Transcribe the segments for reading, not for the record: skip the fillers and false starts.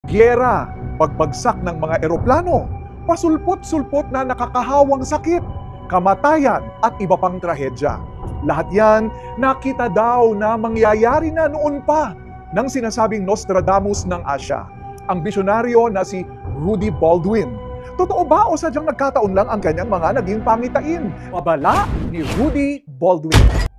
Giyera, pagbagsak ng mga eroplano, pasulpot-sulpot na nakakahawang sakit, kamatayan at iba pang trahedya. Lahat yan nakita daw na mangyayari na noon pa ng sinasabing Nostradamus ng Asya, ang bisyonaryo na si Rudy Baldwin. Totoo ba o sadyang nagkataon lang ang kanyang mga naging pangitain? Babala ni Rudy Baldwin.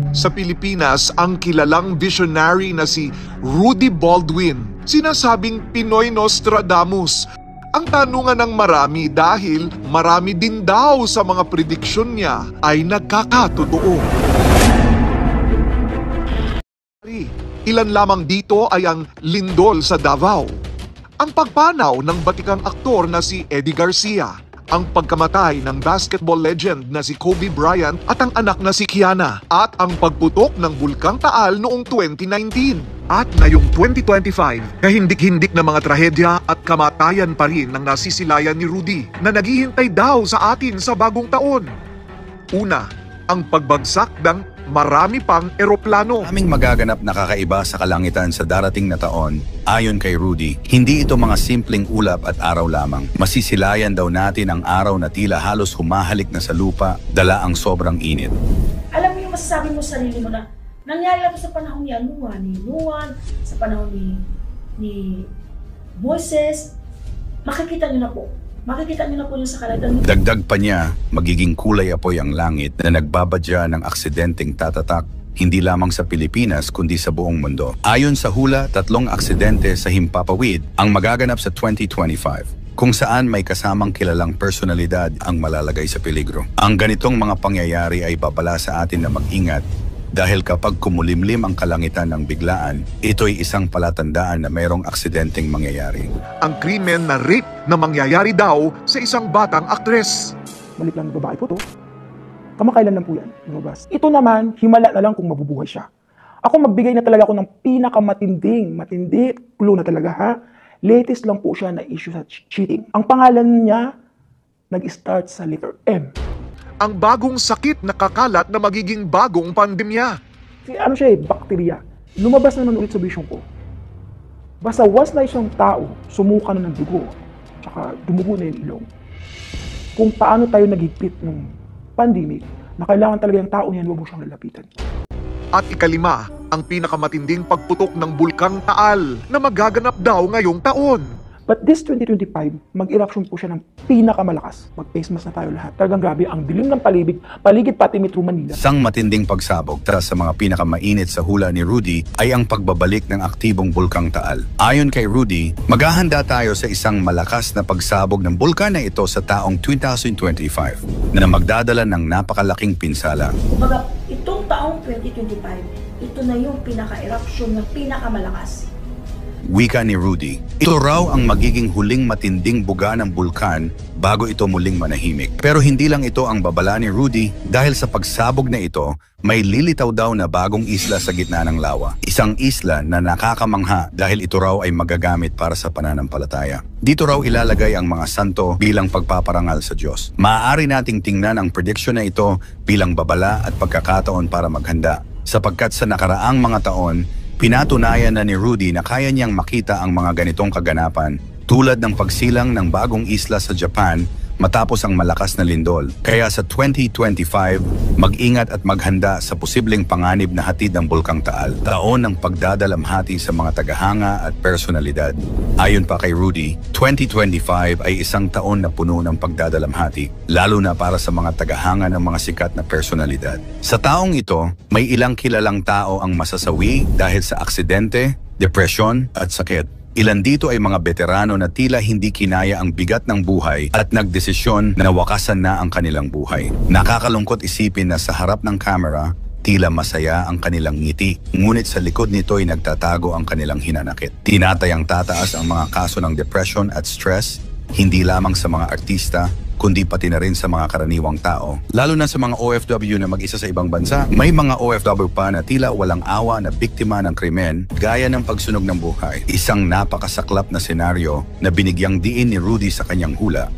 Sa Pilipinas, ang kilalang visionary na si Rudy Baldwin, sinasabing Pinoy Nostradamus. Ang tanungan ng marami dahil marami din daw sa mga prediksyon niya ay nagkakatotoo. Ilan lamang dito ay ang lindol sa Davao, ang pagpanaw ng batikang aktor na si Eddie Garcia, ang pagkamatay ng basketball legend na si Kobe Bryant at ang anak na si Kiana, at ang pagputok ng Bulkang Taal noong 2019. At ngayong 2025, kahindik-hindik na mga trahedya at kamatayan pa rin ng nasisilayan ni Rudy na naghihintay daw sa atin sa bagong taon. Una, ang pagbagsak ng marami pang eroplano. Aming magaganap na kakaiba sa kalangitan sa darating na taon, ayon kay Rudy, hindi ito mga simpleng ulap at araw lamang. Masisilayan daw natin ang araw na tila halos humahalik na sa lupa, dala ang sobrang init. Alam mo yung masasabi mo sa sarili mo na nangyari lang sa panahon ni Noah, sa panahon ni Moises, makikita niyo na po. Makikita niyo na po yung sa kalangitan. Dagdag pa niya, magiging kulay apoy ang langit na nagbabadya ng aksidenteng tatatak, hindi lamang sa Pilipinas kundi sa buong mundo. Ayon sa hula, 3 aksidente sa himpapawid ang magaganap sa 2025, kung saan may kasamang kilalang personalidad ang malalagay sa peligro. Ang ganitong mga pangyayari ay babala sa atin na mag-ingat dahil kapag kumulimlim ang kalangitan ng biglaan, ito'y isang palatandaan na mayroong aksidenteng mangyayari. Ang krimen na rape na mangyayari daw sa isang batang aktres. Malit lang na babae po to. Kamakailan lang po yan, lumabas. Ito naman, himala na lang kung mabubuhay siya. Ako magbigay na talaga ako ng matindi, clue na talaga ha. Latest lang po siya na issue sa cheating. Ang pangalan niya, nag-start sa letter M. Ang bagong sakit na kakalat na magiging bagong pandemya. Ano siya bakterya. Lumabas naman ulit sa vision ko. Basta once na isang tao, sumuka na ng dugo, tsaka dumugo na yung ilong. Kung paano tayo nagigpit ng pandemic, na kailangan talaga yung tao niyan, huwag mo siyang lalapitan. At ikalima, ang pinakamatinding pagputok ng Bulkang Taal na magaganap daw ngayong taon. But this 2025, mag-eruption po siya ng pinakamalakas. Mag-face mask na tayo lahat. Talagang grabe, ang dilim ng paligid pati Metro Manila. Isang matinding pagsabog tara sa mga pinakamainit sa hula ni Rudy ay ang pagbabalik ng aktibong Bulkang Taal. Ayon kay Rudy, maghahanda tayo sa isang malakas na pagsabog ng bulkan na ito sa taong 2025 na magdadala ng napakalaking pinsala. Kumbaga, itong taong 2025, ito na yung pinaka-eruption ng pinakamalakas. Wika ni Rudy, ito raw ang magiging huling matinding buga ng bulkan bago ito muling manahimik. Pero hindi lang ito ang babala ni Rudy dahil sa pagsabog na ito, may lilitaw daw na bagong isla sa gitna ng lawa. Isang isla na nakakamangha dahil ito raw ay magagamit para sa pananampalataya. Dito raw ilalagay ang mga santo bilang pagpaparangal sa Diyos. Maaari nating tingnan ang prediction na ito bilang babala at pagkakataon para maghanda. Sapagkat sa nakaraang mga taon, pinatunayan na ni Rudy na kaya niyang makita ang mga ganitong kaganapan tulad ng pagsilang ng bagong isla sa Japan matapos ang malakas na lindol. Kaya sa 2025, mag-ingat at maghanda sa posibleng panganib na hatid ng Bulkang Taal. Taon ng pagdadalamhati sa mga tagahanga at personalidad. Ayon pa kay Rudy, 2025 ay isang taon na puno ng pagdadalamhati, lalo na para sa mga tagahanga ng mga sikat na personalidad. Sa taong ito, may ilang kilalang tao ang masasawi dahil sa aksidente, depresyon at sakit. Ilan dito ay mga veterano na tila hindi kinaya ang bigat ng buhay at nagdesisyon na wakasan na ang kanilang buhay. Nakakalungkot isipin na sa harap ng kamera, tila masaya ang kanilang ngiti, ngunit sa likod nito ay nagtatago ang kanilang hinanakit. Tinatayang tataas ang mga kaso ng depression at stress, hindi lamang sa mga artista, kundi pati na rin sa mga karaniwang tao. Lalo na sa mga OFW na mag-isa sa ibang bansa, may mga OFW pa na tila walang awa na biktima ng krimen gaya ng pagsunog ng buhay. Isang napakasaklap na senaryo na binigyang diin ni Rudy sa kanyang hula.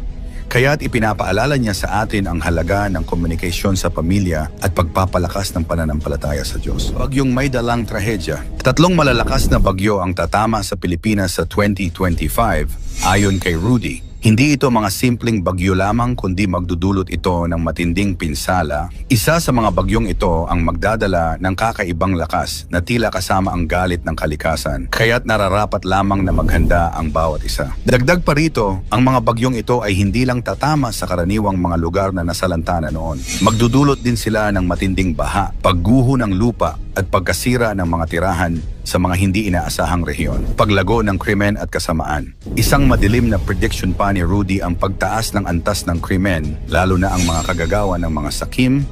Kaya't ipinapaalala niya sa atin ang halaga ng komunikasyon sa pamilya at pagpapalakas ng pananampalataya sa Diyos. Bagyong may dalang trahedya. 3 malalakas na bagyo ang tatama sa Pilipinas sa 2025 ayon kay Rudy. Hindi ito mga simpleng bagyo lamang kundi magdudulot ito ng matinding pinsala. Isa sa mga bagyong ito ang magdadala ng kakaibang lakas na tila kasama ang galit ng kalikasan. Kaya't nararapat lamang na maghanda ang bawat isa. Dagdag pa rito, ang mga bagyong ito ay hindi lang tatama sa karaniwang mga lugar na nasalanta na noon. Magdudulot din sila ng matinding baha, pagguho ng lupa at pagkasira ng mga tirahan sa mga hindi inaasahang rehiyon. Paglago ng krimen at kasamaan. Isang madilim na prediction pa ni Rudy ang pagtaas ng antas ng krimen, lalo na ang mga kagagawa ng mga sakim,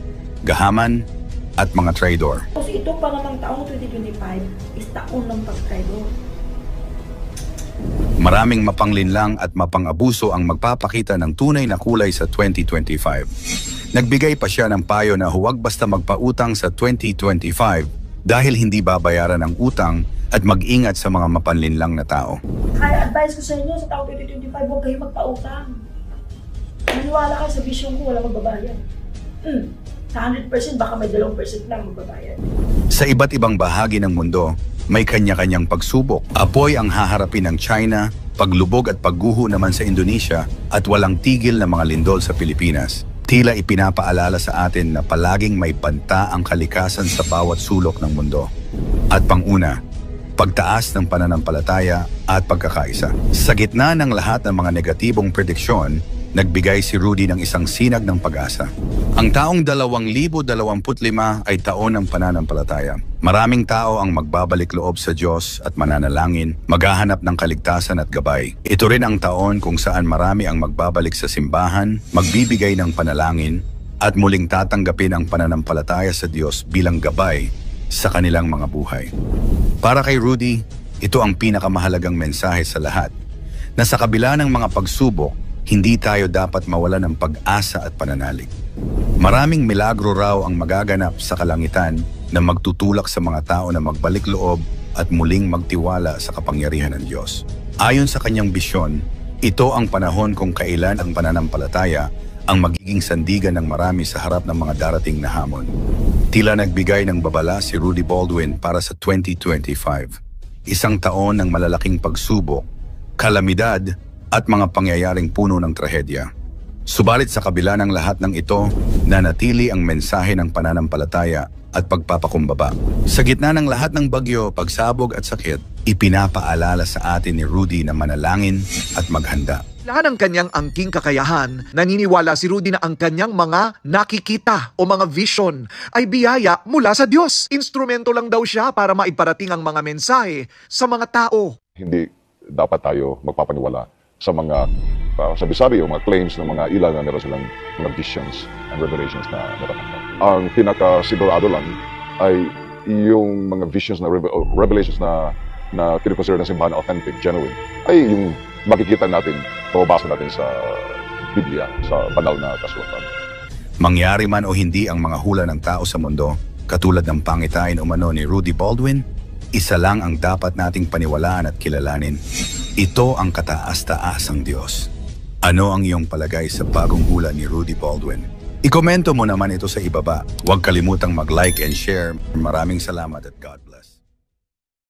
gahaman, at mga traidor. Kasi ito pa namang taong 2025 is taon ng pag-traidor. Maraming mapanglinlang at mapang-abuso ang magpapakita ng tunay na kulay sa 2025. Nagbigay pa siya ng payo na huwag basta magpautang sa 2025 dahil hindi babayaran ang utang at mag-ingat sa mga mapanlinlang na tao. Kaya advice ko sa inyo sa taong 2025, huwag kayo magpautang. Maniwala kayo sa vision ko, wala magbabayad. Sa 100% baka may 2% lang magbabayad. Sa iba't ibang bahagi ng mundo, may kanya-kanyang pagsubok. Apoy ang haharapin ng China, paglubog at pagguho naman sa Indonesia at walang tigil na mga lindol sa Pilipinas. Tila ipinapaalala sa atin na palaging may banta ang kalikasan sa bawat sulok ng mundo. At panguna, pagtaas ng pananampalataya at pagkakaisa. Sa gitna ng lahat ng mga negatibong prediksyon, nagbigay si Rudy ng isang sinag ng pag-asa. Ang taong 2025 ay taon ng pananampalataya. Maraming tao ang magbabalik loob sa Diyos at mananalangin, maghahanap ng kaligtasan at gabay. Ito rin ang taon kung saan marami ang magbabalik sa simbahan, magbibigay ng panalangin, at muling tatanggapin ang pananampalataya sa Diyos bilang gabay sa kanilang mga buhay. Para kay Rudy, ito ang pinakamahalagang mensahe sa lahat, na sa kabila ng mga pagsubok, hindi tayo dapat mawala ng pag-asa at pananalig. Maraming milagro raw ang magaganap sa kalangitan na magtutulak sa mga tao na magbalik loob at muling magtiwala sa kapangyarihan ng Diyos. Ayon sa kanyang bisyon, ito ang panahon kung kailan ang pananampalataya ang magiging sandigan ng marami sa harap ng mga darating na hamon. Tila nagbigay ng babala si Rudy Baldwin para sa 2025. Isang taon ng malalaking pagsubok, kalamidad, at mga pangyayaring puno ng trahedya. Subalit sa kabila ng lahat ng ito, nanatili ang mensahe ng pananampalataya at pagpapakumbaba. Sa gitna ng lahat ng bagyo, pagsabog at sakit, ipinapaalala sa atin ni Rudy na manalangin at maghanda. Lahat ng kanyang angking kakayahan, naniniwala si Rudy na ang kanyang mga nakikita o mga vision ay biyaya mula sa Diyos. Instrumento lang daw siya para maiparating ang mga mensahe sa mga tao. Hindi dapat tayo magpapaniwala sa mga sabi-sabi o mga claims ng mga ilan na meron silang mga visions and revelations na natatanggap. Ang pinakasigurado lang ay yung mga visions na revelations na kinoconsider ng simbahan authentic, genuine, ay yung makikita natin, mababasa natin sa Biblia, sa banal na kasulatan. Mangyari man o hindi ang mga hula ng tao sa mundo, katulad ng pangitain umano ni Rudy Baldwin, isa lang ang dapat nating paniwalaan at kilalanin. Ito ang kataas-taasang Diyos. Ano ang iyong palagay sa bagong hula ni Rudy Baldwin? Ikomento mo naman ito sa ibaba. Huwag kalimutang mag-like and share. Maraming salamat at God bless.